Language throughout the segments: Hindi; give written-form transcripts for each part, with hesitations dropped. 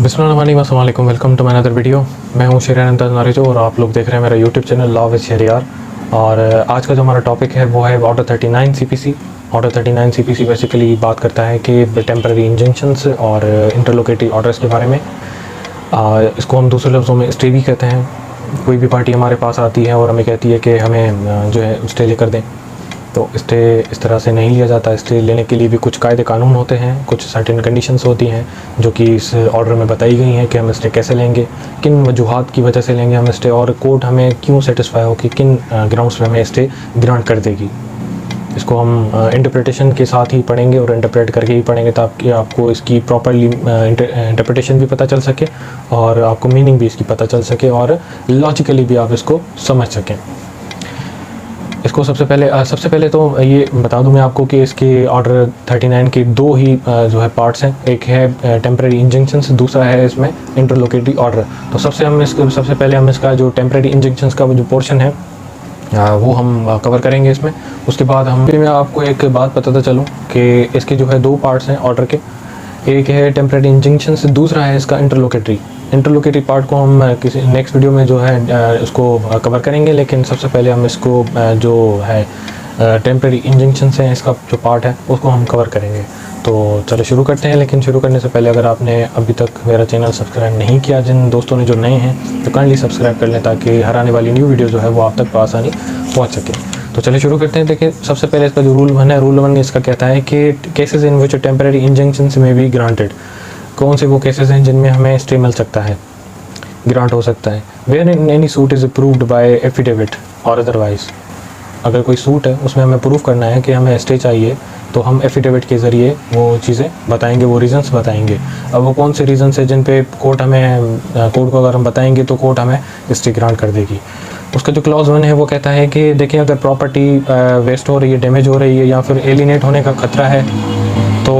बिस्मिल्लाहिर्रहमानिर्रहीम, welcome to my another video. मैं हूं शेरियार नारिजो और आप लोग देख रहे हैं मेरा YouTube channel law with Sheriyar. और आज का जो हमारा टॉपिक है वो है order 39 CPC. Order 39 CPC basically बात करता है कि टेम्पररी इंजंक्शंस और इंटरलोकेटरी ऑर्डर्स के बारे में। इसको हम दूसरे लफ्ज़ों में स्टे भी कहते हैं। कोई भी पार्टी हमारे पास आती है और हमें कहती है कि हमें जो है स्टे लेकर दें, तो स्टे इस तरह से नहीं लिया जाता। स्टे लेने के लिए भी कुछ कायदे कानून होते हैं, कुछ सर्टेन कंडीशंस होती हैं जो कि इस ऑर्डर में बताई गई हैं कि हम स्टे कैसे लेंगे, किन वजूहात की वजह से लेंगे हम स्टे, और कोर्ट हमें क्यों सेटिस्फाई हो कि किन ग्राउंड्स पर हमें स्टे ग्रांट कर देगी। इसको हम इंटरप्रिटेशन के साथ ही पढ़ेंगे और इंटरप्रेट करके ही पढ़ेंगे ताकि आपको इसकी प्रॉपरली इंटरप्रिटेशन भी पता चल सके और आपको मीनिंग भी इसकी पता चल सके और लॉजिकली भी आप इसको समझ सकें। इसको सबसे पहले तो ये बता दूं मैं आपको कि इसके ऑर्डर 39 के दो ही जो है पार्ट्स हैं। एक है टेम्पररी इंजंक्शंस, दूसरा है इसमें इंटरलोकेटरी ऑर्डर। तो सबसे पहले हम इसका जो टेम्पररी इंजंक्शंस का जो पोर्शन है वो हम कवर करेंगे इसमें। उसके बाद मैं आपको एक बात बताता चलूँ कि इसके जो है दो पार्ट्स हैं ऑर्डर के। एक है टेम्पररी इंजंक्शंस, दूसरा है इसका इंटरलोकेटरी पार्ट को हम किसी नेक्स्ट वीडियो में जो है उसको कवर करेंगे। लेकिन सबसे पहले हम इसको जो है टेम्पररी इंजंक्शंस हैं इसका जो पार्ट है उसको हम कवर करेंगे। तो चलो शुरू करते हैं। लेकिन शुरू करने से पहले अगर आपने अभी तक मेरा चैनल सब्सक्राइब नहीं किया, जिन दोस्तों ने जो नए हैं तो काइंडली सब्सक्राइब कर लें ताकि हर आने वाली न्यू वीडियो जो है वो आप तक आसानी पहुँच सके। तो चलिए शुरू करते हैं। देखिए सबसे पहले इसका जो रूल 1 इसका कहता है कि cases in which temporary injunctions में बी ग्रांटेड। कौन से वो केसेस हैं जिनमें हमें स्टे मिल सकता है, ग्रांट हो सकता है। Where in any suit is approved by affidavit or otherwise. अगर कोई सूट है उसमें हमें प्रूफ करना है कि हमें स्टे चाहिए तो हम एफिडेविट के ज़रिए वो चीज़ें बताएंगे, वो रीज़न्स बताएंगे। अब वो कौन से रीज़न्स है जिन पे कोर्ट को अगर हम बताएंगे तो कोर्ट हमें स्टे ग्रांट कर देगी। उसका जो क्लॉज 1 है वो कहता है कि देखिए अगर प्रॉपर्टी वेस्ट हो रही है, डैमेज हो रही है या फिर एलिनेट होने का खतरा है तो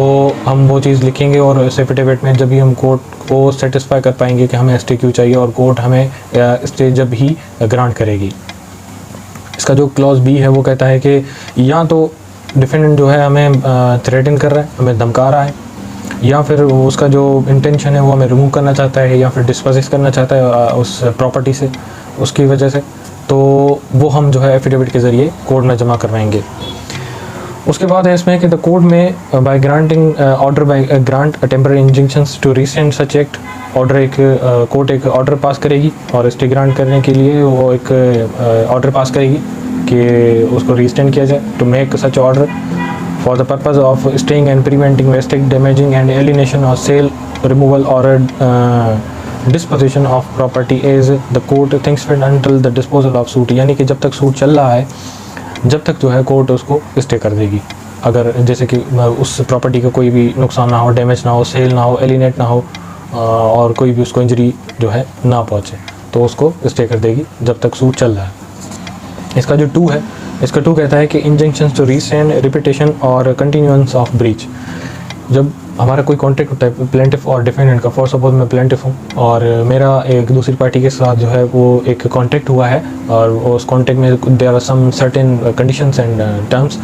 हम वो चीज़ लिखेंगे और इस एफिडेविट में जब भी हम कोर्ट को सेटिस्फाई कर पाएंगे कि हमें स्टे क्यों चाहिए और कोर्ट हमें स्टे जब ही ग्रांट करेगी। इसका जो क्लॉज बी है वो कहता है कि या तो डिफेंडेंट जो है हमें थ्रेटन कर रहा है, हमें धमका रहा है, या फिर उसका जो इंटेंशन है वो हमें रिमूव करना चाहता है या फिर डिस्पोजेस करना चाहता है उस प्रॉपर्टी से, उसकी वजह से, तो वो हम जो है एफिडेविट के ज़रिए कोर्ट में जमा करवाएंगे। उसके बाद है इसमें कि द कोर्ट में by granting order by grant temporary injunctions to रिसेंट सच एक्ट। कोर्ट एक ऑर्डर पास करेगी और स्टे ग्रांट करने के लिए वो एक ऑर्डर पास करेगी कि उसको रिस्टेंड किया जाए। To make such order for the purpose of staying and preventing wasting damaging and alienation or sale removal or disposition of property as the court thinks fit until the disposal of suit. यानी कि जब तक सूट चल रहा है जब तक जो है कोर्ट उसको स्टे कर देगी। अगर जैसे कि उस प्रॉपर्टी का कोई भी नुकसान ना हो, डैमेज ना हो, सेल ना हो, एलिनेट ना हो और कोई भी उसको इंजरी जो है ना पहुँचे तो उसको स्टे कर देगी जब तक सूट चल रहा है। इसका जो 2 है, इसका 2 कहता है कि इंजंक्शंस टू रिस्ट्रेन रिपीटेशन और कंटिन्यूएंस ऑफ ब्रीच। जब हमारा कोई कॉन्ट्रैक्ट होता है प्लेंटिफ और डिफेंडेंट का, फॉर सपोज मैं प्लेंटिफ हूँ और मेरा एक दूसरी पार्टी के साथ जो है वो एक कॉन्ट्रैक्ट हुआ है और उस कॉन्ट्रैक्ट में there are some certain conditions and terms,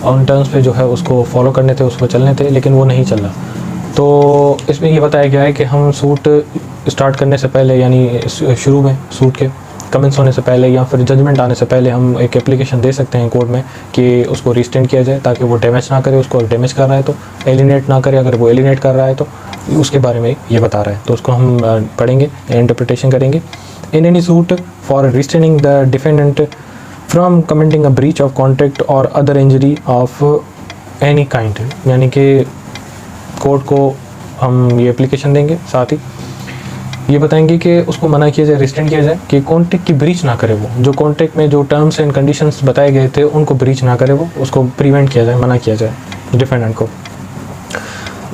उन टर्म्स पे जो है उसको फॉलो करने थे, उसको चलने थे, लेकिन वो नहीं चल रहा। तो इसमें ये बताया गया है कि हम सूट स्टार्ट करने से पहले, यानी शुरू में सूट के कमेंस होने से पहले या फिर जजमेंट आने से पहले हम एक एप्लीकेशन दे सकते हैं कोर्ट में कि उसको रिस्टेंड किया जाए ताकि वो डैमेज ना करे, उसको डैमेज कर रहा है तो एलिनेट ना करे, अगर वो एलिनेट कर रहा है तो उसके बारे में ये बता रहा है। तो उसको हम पढ़ेंगे, इंटरप्रिटेशन करेंगे। In any suit for restraining the defendant from committing a breach of contract और other injury of any kind. यानी कि कोर्ट को हम ये एप्लीकेशन देंगे, साथ ही ये बताएंगे कि उसको मना किया जाए, रिस्ट्रेंड किया जाए कि कॉन्ट्रैक्ट की ब्रीच ना करे, वो जो कॉन्ट्रैक्ट में जो टर्म्स एंड कंडीशंस बताए गए थे उनको ब्रीच ना करे, वो उसको प्रिवेंट किया जाए, मना किया जाए डिफेंडेंट को।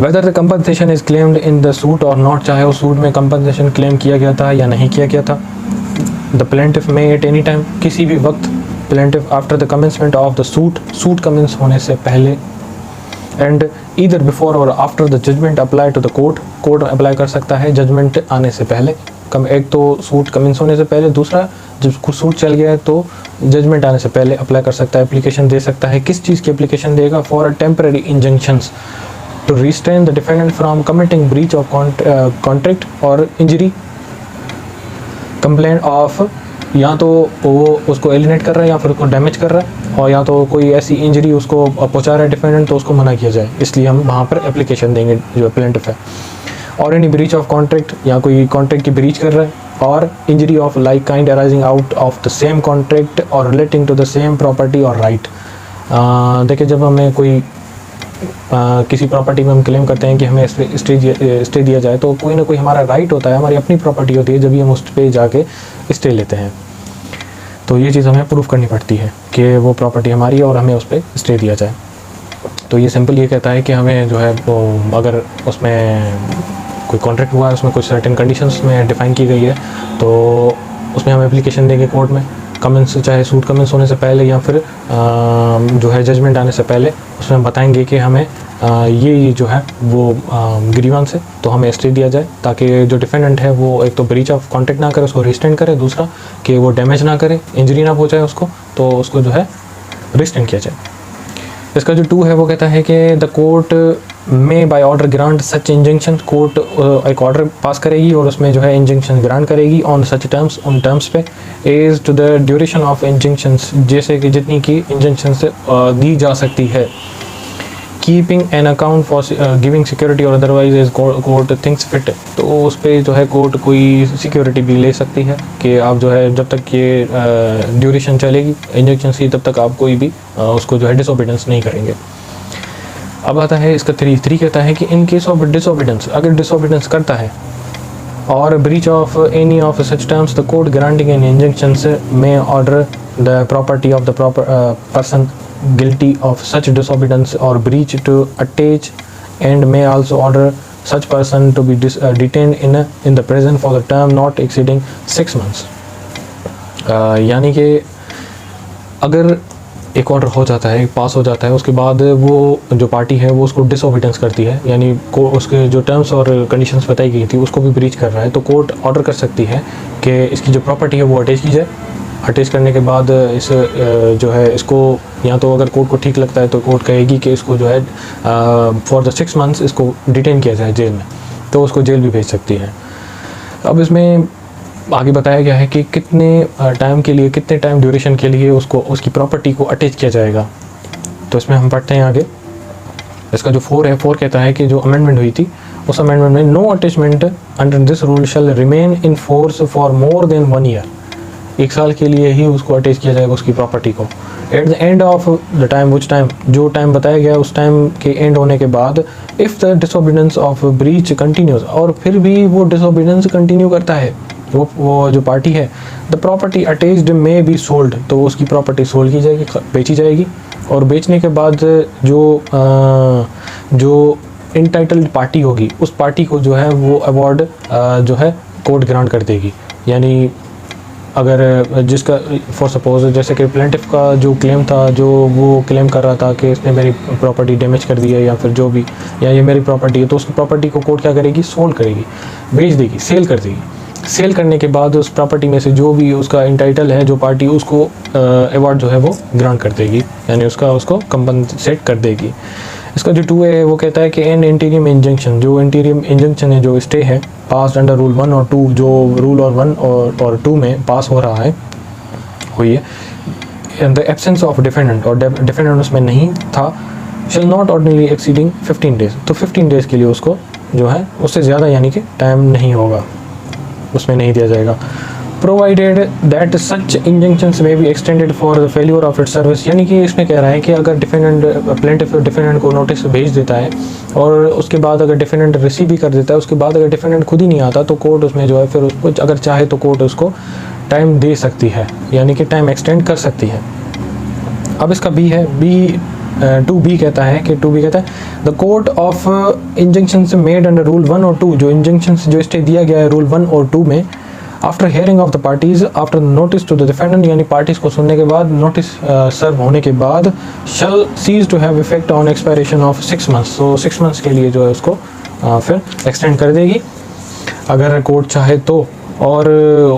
Whether the compensation is claimed in the suit और नॉट, चाहे उस सूट में कंपनसेशन क्लेम किया गया था या नहीं किया गया था। The plaintiff may at any time, किसी भी वक्त, plaintiff after the commencement of the suit commence होने से पहले, and either before or after the judgment apply to the court apply कर सकता है जजमेंट आने से पहले। एक तो सूट कमेंस होने से पहले, दूसरा जब कुछ सूट चल गया है तो जजमेंट आने से पहले अप्लाई कर सकता है, एप्लीकेशन दे सकता है। किस चीज़ की एप्लीकेशन देगा? For a temporary injunctions, to restrain the defendant from committing breach of contract or injury complaint of, या तो वो उसको एलिनेट कर रहा है या फिर उसको डैमेज कर रहा है, और या तो कोई ऐसी इंजरी उसको पहुंचा रहा है डिफेंडेंट, तो उसको मना किया जाए, इसलिए हम वहाँ पर एप्लीकेशन देंगे जो प्लेंटिफ है। और एनी ब्रीच ऑफ कॉन्ट्रैक्ट, या कोई कॉन्ट्रैक्ट की ब्रीच कर रहा है, और injury of like kind arising out of the same contract और relating to the same property और राइट। देखिए, जब हमें कोई किसी प्रॉपर्टी में हम क्लेम करते हैं कि हमें स्टे दिया जाए, तो कोई ना कोई हमारा राइट होता है, हमारी अपनी प्रॉपर्टी होती है, जब भी हम उस पर जाके स्टे लेते हैं। तो ये चीज़ हमें प्रूफ करनी पड़ती है कि वो प्रॉपर्टी हमारी है और हमें उस पर स्टे दिया जाए। तो ये सिंपल ये कहता है कि हमें जो है वो, अगर उसमें कोई कॉन्ट्रैक्ट हुआ है, उसमें कुछ सर्टेन कंडीशंस में डिफ़ाइन की गई है, तो उसमें हम एप्लीकेशन देंगे कोर्ट में, कमेंस, चाहे सूट कमेंस होने से पहले या फिर जो है जजमेंट आने से पहले, उसमें बताएंगे कि हमें ये जो है वो ग्रीवांस है, तो हमें स्टे दिया जाए, ताकि जो डिफेंडेंट है वो एक तो ब्रीच ऑफ कॉन्ट्रैक्ट ना करे, उसको रिस्ट्रेन करे, दूसरा कि वो डैमेज ना करे, इंजरी ना पहुँचाए उसको, तो उसको जो है रिस्ट्रेन किया जाए। इसका जो 2 है वो कहता है कि द कोर्ट में by order grant such injunction, court एक ऑर्डर पास करेगी और उसमें जो है इंजंक्शन ग्रांट करेगी ऑन सच टर्म्स, उन टर्म्स पे, as to the duration of injunctions, जैसे कि जितनी की इंजंक्शन से दी जा सकती है, keeping an account for giving security और otherwise as court thinks fit. तो उस पर जो है कोर्ट कोई सिक्योरिटी भी ले सकती है कि आप जो है जब तक ये ड्यूरेशन चलेगी इंजेक्शन की, तब तक आप कोई भी उसको जो है डिसोबीडेंस नहीं करेंगे। अब आता है इसका 3 कहता है कि इन केस ऑफ डिसोबीडेंस, अगर डिसोबीडेंस करता है और breach of any of such terms, the court granting an injunctions में order the property of the person guilty of such disobedience or breach to attach, and may also order such person to be detained in the prison for the term not exceeding 6 months। यानी कि अगर एक ऑर्डर हो जाता है, पास हो जाता है, उसके बाद वो जो पार्टी है वो उसको डिसोबीडेंस करती है, यानी उसके जो टर्म्स और कंडीशंस बताई गई थी उसको भी ब्रीच कर रहा है, तो कोर्ट ऑर्डर कर सकती है कि इसकी जो प्रॉपर्टी है वो अटैच की जाए। अटैच करने के बाद इस जो है इसको, या तो अगर कोर्ट को ठीक लगता है तो कोर्ट कहेगी कि इसको जो है फॉर द 6 मंथ्स इसको डिटेन किया जाए जेल में, तो उसको जेल भी भेज सकती है। अब इसमें आगे बताया गया है कि कितने टाइम के लिए, कितने टाइम ड्यूरेशन के लिए उसको उसकी प्रॉपर्टी को अटैच किया जाएगा। तो इसमें हम पढ़ते हैं आगे, इसका जो 4 है, 4 कहता है कि जो अमेंडमेंट हुई थी उस अमेंडमेंट में no attachment under this rule shall remain in force for more than 1 year, 1 साल के लिए ही उसको अटैच किया जाएगा उसकी प्रॉपर्टी को। At the end of the time, which time, जो टाइम बताया गया उस टाइम के एंड होने के बाद, if the disobedience of breach continues, और फिर भी वो डिसोबीडेंस कंटिन्यू करता है वो जो पार्टी है, द प्रॉपर्टी अटैच्ड में बी सोल्ड, तो उसकी प्रॉपर्टी सोल्ड की जाएगी, बेची जाएगी, और बेचने के बाद जो इंटाइटल्ड पार्टी होगी उस पार्टी को जो है वो अवार्ड जो है कोर्ट ग्रांट कर देगी। यानी अगर जिसका फॉर सपोज जैसे कि प्लेंटिफ का जो क्लेम था, जो वो क्लेम कर रहा था कि इसने मेरी प्रॉपर्टी डैमेज कर दी है या फिर जो भी, या ये मेरी प्रॉपर्टी है, तो उस प्रॉपर्टी को कोर्ट क्या करेगी, सोल्ड करेगी, बेच देगी, सेल कर देगी। सेल करने के बाद उस प्रॉपर्टी में से जो भी उसका इंटाइटल है जो पार्टी, उसको अवार्ड जो है वो ग्रांट कर देगी, यानी उसको कंपनसेट कर देगी। इसका जो 2 है वो कहता है कि एन इंटीरियम इंजंक्शन, जो इंटीरियम इंजंक्शन है, जो स्टे है, पास अंडर रूल 1 और 2, जो रूल और 1 और 2 में पास हो रहा है, हुई है, in the absence of defendant, और डिफेंडेंट उसमें नहीं था, shall not ordinary exceeding 15 days, तो 15 डेज़ के लिए उसको जो है उससे ज़्यादा यानी कि टाइम नहीं होगा, उसमें नहीं दिया जाएगा। प्रोवाइडेड दैट सच इंजंक्शंस में be extended for the failure of its service, यानी कि इसमें कह रहा है कि अगर डिफेंडेंट को नोटिस भेज देता है और उसके बाद अगर डिफेंडेंट रिसीव भी कर देता है, उसके बाद अगर डिफेंडेंट खुद ही नहीं आता, तो कोर्ट उसमें जो है फिर उसको अगर चाहे तो कोर्ट उसको टाइम दे सकती है, यानी कि टाइम एक्सटेंड कर सकती है। अब इसका बी है, टू बी कहता है the court of injunctions made under rule 1 और 2, जो इंजंक्शंस जो स्टे दिया गया है रूल 1 और 2 में, after hearing of the parties after notice to the defendant, यानी पार्टीज को सुनने के बाद, नोटिस सर्व होने के बाद, shall cease to have effect on expiration of 6 months, तो 6 मंथ्स के लिए जो है उसको फिर एक्सटेंड कर देगी। अगर कोर्ट चाहे तो और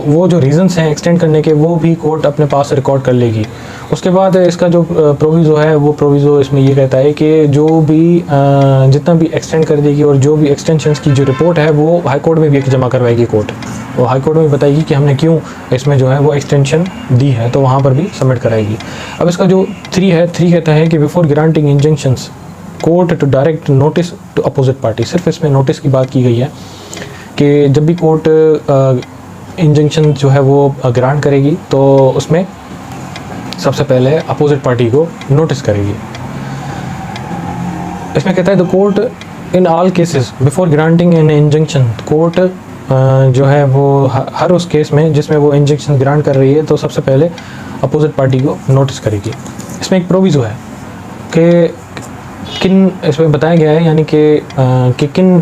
वो जो रीजंस हैं एक्सटेंड करने के वो भी कोर्ट अपने पास रिकॉर्ड कर लेगी। उसके बाद इसका जो प्रोविज़ो है वो प्रोविज़ो इसमें ये कहता है कि जो भी जितना भी एक्सटेंड कर देगी और जो भी एक्सटेंशंस की जो रिपोर्ट है वो हाई कोर्ट में भी एक जमा करवाएगी कोर्ट। वो हाई कोर्ट में बताएगी कि हमने क्यों इसमें जो है वो एक्सटेंशन दी है, तो वहाँ पर भी सबमिट कराएगी। अब इसका जो 3 है, 3 कहता है कि before granting injunctions court to direct notice to opposite party. सिर्फ इसमें नोटिस की बात की गई है कि जब भी कोर्ट इंजंक्शन जो है वो ग्रांट करेगी तो उसमें सबसे पहले अपोजिट पार्टी को नोटिस करेगी। इसमें कहता है the court in all cases before granting an injunction, court जो है वो हर उस केस में जिसमें वो इंजंक्शन ग्रांट कर रही है तो सबसे पहले अपोजिट पार्टी को नोटिस करेगी। इसमें एक प्रोविज़ो है कि किन, इसमें बताया गया है यानी कि किन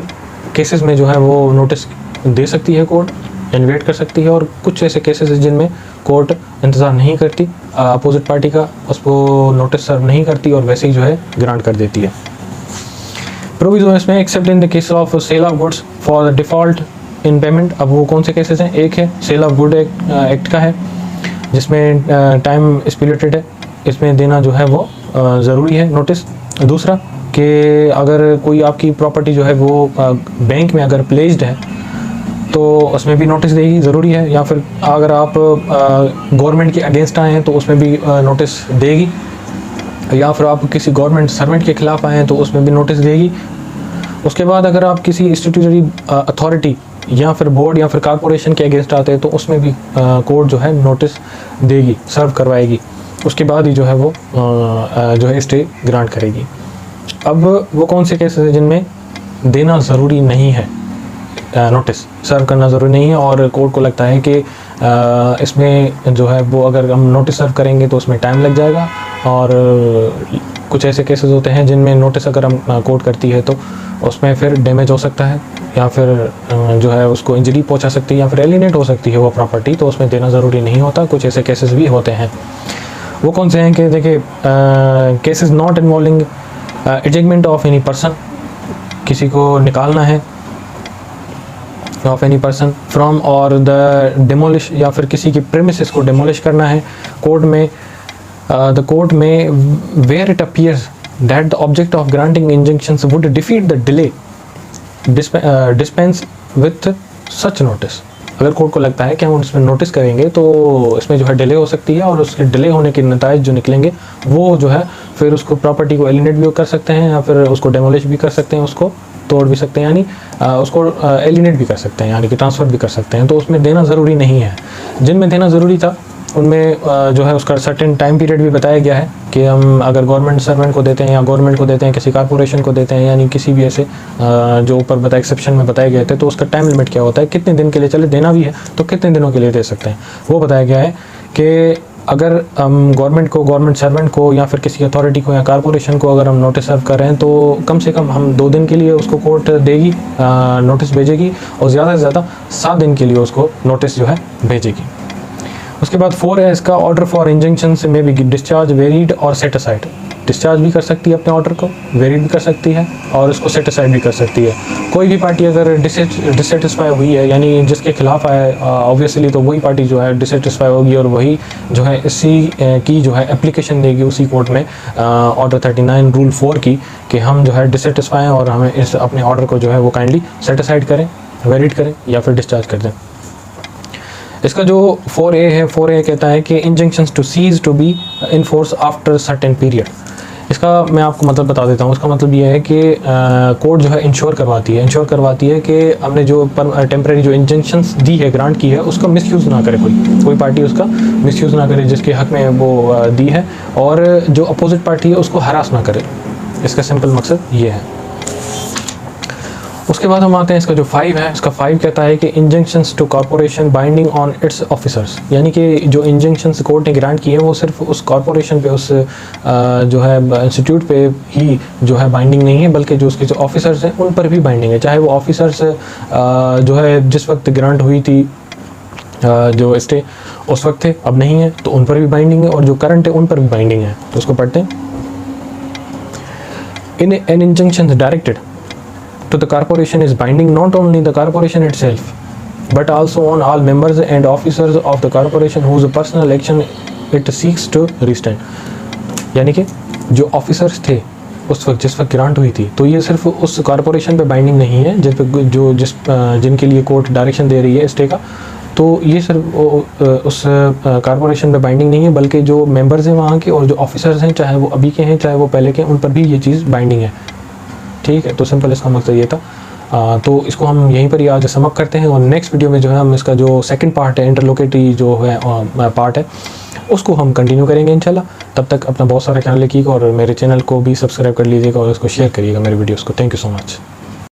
केसेस में जो है वो नोटिस दे सकती है कोर्ट, यानी वेट कर सकती है, और कुछ ऐसे केसेस हैं जिनमें कोर्ट इंतज़ार नहीं करती अपोजिट पार्टी का, उसको नोटिस सर्व नहीं करती और वैसे ही जो है ग्रांट कर देती है। प्रोविज़ो इसमें except in the case of sale of goods for the default in payment. अब वो कौन से केसेस हैं? एक है सेल ऑफ गुड एक्ट का है जिसमें टाइम स्पिलिटेड है, इसमें देना जो है वो ज़रूरी है नोटिस। दूसरा कि अगर कोई आपकी प्रॉपर्टी जो है वो बैंक में अगर प्लेस्ड है तो उसमें भी नोटिस देगी, ज़रूरी है। या फिर अगर आप गवर्नमेंट के अगेंस्ट आए हैं तो उसमें भी नोटिस देगी, या फिर आप किसी गवर्नमेंट सर्वेंट के खिलाफ आए हैं तो उसमें भी नोटिस देगी। उसके बाद अगर आप किसी स्टैट्यूटरी अथॉरिटी या फिर बोर्ड या फिर कॉर्पोरेशन के अगेंस्ट आते हैं तो उसमें भी कोर्ट जो है नोटिस देगी, सर्व करवाएगी। उसके बाद ही जो है वो जो है स्टे ग्रांट करेगी। अब वो कौन से केसेस हैं जिनमें देना ज़रूरी नहीं है, नोटिस सर्व करना ज़रूरी नहीं है, और कोर्ट को लगता है कि इसमें जो है वो अगर हम नोटिस सर्व करेंगे तो उसमें टाइम लग जाएगा, और कुछ ऐसे केसेस होते हैं जिनमें नोटिस अगर हम कोर्ट करती है तो उसमें फिर डैमेज हो सकता है, या फिर जो है उसको इंजरी पहुंचा सकती है, या फिर एलिनेट हो सकती है वो प्रॉपर्टी, तो उसमें देना ज़रूरी नहीं होता। कुछ ऐसे केसेस भी होते हैं। वो कौन से हैं कि देखिए, cases not involving ejectment of any person, किसी को निकालना है ऑफ एनी पर्सन फ्रॉम, और द डिमोलिश, या फिर किसी की प्रेमिसेस को डिमोलिश करना है कोर्ट में, द कोर्ट में where it appears that the object of granting injunctions would defeat the delay dispense with such notice. अगर कोर्ट को लगता है कि हम इसमें नोटिस करेंगे तो इसमें जो है डिले हो सकती है, और उसके डिले होने के नतीजे जो निकलेंगे वो जो है फिर उसको प्रॉपर्टी को एलिनेट भी कर सकते हैं, या फिर उसको डेमोलिश भी कर सकते हैं, उसको तोड़ भी सकते हैं, यानी उसको एलिनेट भी कर सकते हैं, यानी कि ट्रांसफ़र भी कर सकते हैं। तो उसमें देना ज़रूरी नहीं है। जिनमें देना ज़रूरी था उनमें जो है उसका सर्टेन टाइम पीरियड भी बताया गया है कि हम अगर गवर्नमेंट सर्वेंट को देते हैं, या गवर्नमेंट को देते हैं, किसी कॉर्पोरेशन को देते हैं, यानी किसी भी ऐसे जो ऊपर बताए एक्सेप्शन में बताए गए थे, तो उसका टाइम लिमिट क्या होता है, कितने दिन के लिए चले देना भी है तो कितने दिनों के लिए दे सकते हैं, वो बताया गया है। कि अगर हम गवर्नमेंट को, गवर्नमेंट सर्वेंट को, या फिर किसी अथॉरिटी को या कॉर्पोरेशन को अगर हम नोटिस सर्व कर रहे हैं तो कम से कम हम 2 दिन के लिए उसको कोर्ट देगी, नोटिस भेजेगी, और ज़्यादा से ज़्यादा 7 दिन के लिए उसको नोटिस जो है भेजेगी। उसके बाद 4 है इसका, ऑर्डर फॉर इंजंक्शन से में भी डिस्चार्ज, वेरीड और सेट असाइड। डिस्चार्ज भी कर सकती है अपने ऑर्डर को, वेरीड भी कर सकती है, और उसको सेट असाइड भी कर सकती है। कोई भी पार्टी अगर डिससेटिस्फाई हुई है, यानी जिसके खिलाफ है, ऑब्वियसली तो वही पार्टी जो है डिससेटिस्फाई होगी, और वही जो है इसी की जो है एप्लीकेशन देगी उसी कोर्ट में ऑर्डर 39 रूल 4 की, कि हम जो है डिससेटिस्फाई हैं और हमें इस अपने ऑर्डर को जो है वो काइंडली सेट असाइड करें, वेरीड करें, या फिर डिस्चार्ज कर दें। इसका जो 4A है, 4A कहता है कि injunctions to cease to be in force after certain period. इसका मैं आपको मतलब बता देता हूँ। इसका मतलब ये है कि कोर्ट जो है इंश्योर करवाती है कि हमने जो टेम्परेरी जो इंजंक्शंस दी है, ग्रांट की है, उसका मिसयूज़ ना करे, कोई पार्टी उसका मिसयूज़ ना करे जिसके हक में वो दी है, और जो अपोजिट पार्टी है उसको हरास ना करे। इसका सिंपल मकसद ये है। उसके बाद हम आते हैं इसका जो 5 है, इसका 5 कहता है कि injunctions to corporation binding on its officers, यानी कि जो इंजंक्शंस कोर्ट ने ग्रांट किए हैं वो सिर्फ उस कॉर्पोरेशन पे, उस जो है इंस्टीट्यूट पे ही जो है बाइंडिंग नहीं है, बल्कि जो उसके जो ऑफिसर्स हैं उन पर भी बाइंडिंग है। चाहे वो ऑफिसर्स जो है जिस वक्त ग्रांट हुई थी जो स्टे उस वक्त थे, अब नहीं है, तो उन पर भी बाइंडिंग है, और जो करंट है उन पर भी बाइंडिंग है। तो उसको पढ़ते हैं। In an injunction directed to the corporation is binding not only the corporation itself, but also on all members and officers of the corporation whose personal action it seeks to restrain। यानी कि जो ऑफिसर्स थे उस वक्त जिस वक्त ग्रांट हुई थी, तो ये सिर्फ उस कॉरपोरेशन पे बाइंडिंग नहीं है जिनके लिए कोर्ट डायरेक्शन दे रही है स्टे का, तो ये सिर्फ उस कॉरपोरेशन पे बाइंडिंग नहीं है, बल्कि जो मेंबर्स हैं वहाँ के और जो ऑफिसर्स हैं, चाहे वो अभी के हैं चाहे वो पहले के हैं, उन पर भी ये चीज़ बाइंडिंग है। ठीक है, तो सिंपल इसका मकसद ये था। तो इसको हम यहीं पर ही आज समअप करते हैं और नेक्स्ट वीडियो में जो है हम इसका जो सेकंड पार्ट है, इंटरलोकेटरी जो है पार्ट है, उसको हम कंटिन्यू करेंगे इंशाल्लाह। तब तक अपना बहुत सारा ख्याल रखिएगा और मेरे चैनल को भी सब्सक्राइब कर लीजिएगा और उसको शेयर करिएगा मेरे वीडियोस को। Thank you so much.